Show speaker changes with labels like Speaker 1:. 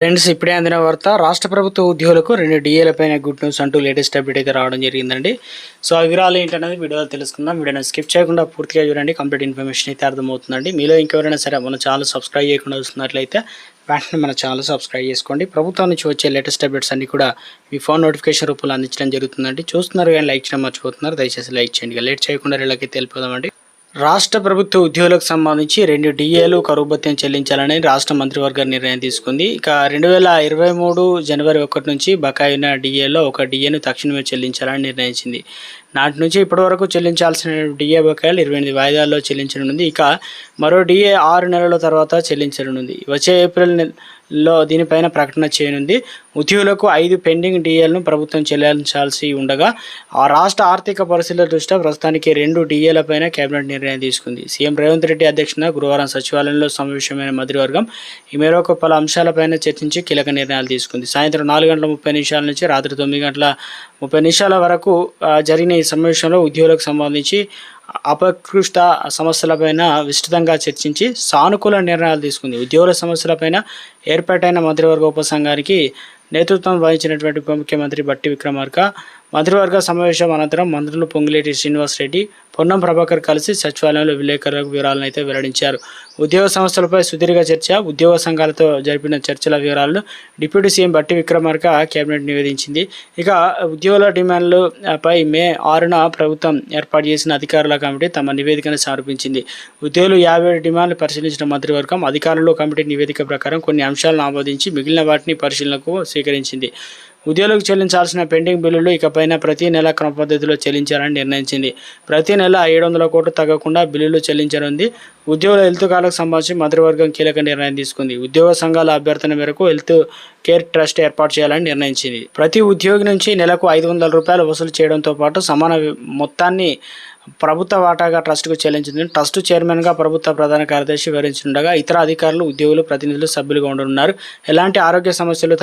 Speaker 1: Friends, ఇప్పుడే అందిన వార్త. రాష్ట్ర ప్రభుత్వ ఉద్యోగులకు 2 డీఏలపైన గుడ్ న్యూస్ అంటూ లేటెస్ట్ అప్డేట్ అయితే రావడం జరిగిందండి. సో ఆ వివరాలు ఏంటనేది వీడియోలో తెలుసుకుందాం. వీడియోని స్కిప్ చేయకుండా పూర్తిగా చూడండి. కంప్లీట్ ఇన్ఫర్మేషన్ అయితే అర్థమవుతుందండి. మీలో ఇంకెవరైనా సరే మన ఛానల్ సబ్స్క్రైబ్ చేయకుండా చూస్తున్నట్లయితే వెంటనే మన ఛానల్ సబ్స్క్రైబ్ చేసుకోండి. ప్రభుత్వం నుంచి వచ్చే లేటెస్ట్ అప్డేట్స్ అన్ని కూడా మీ ఫోన్ నోటిఫికేషన్ రూపంలో అందించడం జరుగుతుందండి. చూస్తున్నారు కానీ లైక్ చేయడం మర్చిపోతున్నారు. దయచేసి లైక్ చేయండి. లేట్ చేయకుండా రిలకైతే వెళ్ళిపోదామండి. రాష్ట్ర ప్రభుత్వ ఉద్యోగులకు సంబంధించి 2 డీఏలు కరువు భత్యం చెల్లించాలని రాష్ట్ర మంత్రివర్గ నిర్ణయం తీసుకుంది. ఇక 2023 జనవరి 1 నుంచి బకాయి ఉన్న డీఏలో ఒక డీఏను తక్షణమే చెల్లించాలని నిర్ణయించింది. నాటి నుంచి ఇప్పటి వరకు చెల్లించాల్సిన డీఏ బకాయిలు 28 వాయిదాల్లో చెల్లించనుంది. ఇక మరో డీఏ 6 నెలల తర్వాత చెల్లించనుంది. వచ్చే ఏప్రిల్ లో దీనిపైన ప్రకటన చేయనుంది. ఉద్యోగులకు 5 పెండింగ్ డీఏలను ప్రభుత్వం చెల్లించాల్సి ఉండగా ఆ రాష్ట్ర ఆర్థిక పరిస్థితుల దృష్ట్యా ప్రస్తుతానికి 2 డీఏలపైన కేబినెట్ నిర్ణయం తీసుకుంది. సీఎం రేవంత్ రెడ్డి అధ్యక్షతన గురువారం సచివాలయంలో సమావేశమైన మంత్రివర్గం ఈ మేరకు పలు అంశాలపైన చర్చించి కీలక నిర్ణయాలు తీసుకుంది. సాయంత్రం 4:30 నుంచి రాత్రి 9:30 వరకు జరిగిన ఈ సమావేశంలో ఉద్యోగులకు సంబంధించి అపకృష్ట సమస్యలపైన విస్తృతంగా చర్చించి సానుకూల నిర్ణయాలు తీసుకుంది. ఉద్యోగుల సమస్యలపైన ఏర్పాటైన మంత్రివర్గ ఉపసంఘానికి నేతృత్వం వహించినటువంటి ఉప ముఖ్యమంత్రి బట్టి విక్రమార్క మంత్రివర్గ సమావేశం అనంతరం మంత్రులు పొంగులేటి శ్రీనివాసరెడ్డి, పొన్నం ప్రభాకర్ కలిసి సచివాలయంలో విలేకరులకు వివరాలను అయితే వెల్లడించారు. ఉద్యోగ సమస్యలపై సుదీర్ఘ చర్చ, ఉద్యోగ సంఘాలతో జరిపిన చర్చల వివరాలను డిప్యూటీ సీఎం బట్టి విక్రమార్క కేబినెట్ నివేదించింది. ఇక ఉద్యోగుల డిమాండ్లపై మే 6న ప్రభుత్వం ఏర్పాటు చేసిన అధికారుల కమిటీ తమ నివేదికను సమర్పించింది. ఉద్యోగులు 57 డిమాండ్లు పరిశీలించిన మంత్రివర్గం అధికారులు కమిటీ నివేదిక ప్రకారం కొన్ని అంశాలను ఆమోదించి మిగిలిన వాటిని పరిశీలనకు స్వీకరించింది. ఉద్యోగులకు చెల్లించాల్సిన పెండింగ్ బిల్లులు ఇకపైన ప్రతి నెల క్రమ పద్ధతిలో చెల్లించాలని నిర్ణయించింది. ప్రతి నెల 700 కోట్లు తగ్గకుండా బిల్లులు చెల్లించనుంది. ఉద్యోగుల హెల్త్ కార్డులకు సంబంధించి మంత్రివర్గం కీలక నిర్ణయం తీసుకుంది. ఉద్యోగ సంఘాల అభ్యర్థన మేరకు హెల్త్ కేర్ ట్రస్ట్ ఏర్పాటు చేయాలని నిర్ణయించింది. ప్రతి ఉద్యోగి నుంచి నెలకు 500 రూపాయలు వసూలు చేయడంతో పాటు సమాన మొత్తాన్ని ప్రభుత్వ వాటాగా ట్రస్టుకు చెల్లించింది. ట్రస్టు చైర్మన్గా ప్రభుత్వ ప్రధాన కార్యదర్శి వివరించనుండగా ఇతర అధికారులు, ఉద్యోగులు, ప్రతినిధులు సభ్యులుగా ఉండనున్నారు. ఎలాంటి ఆరోగ్య సమస్యలు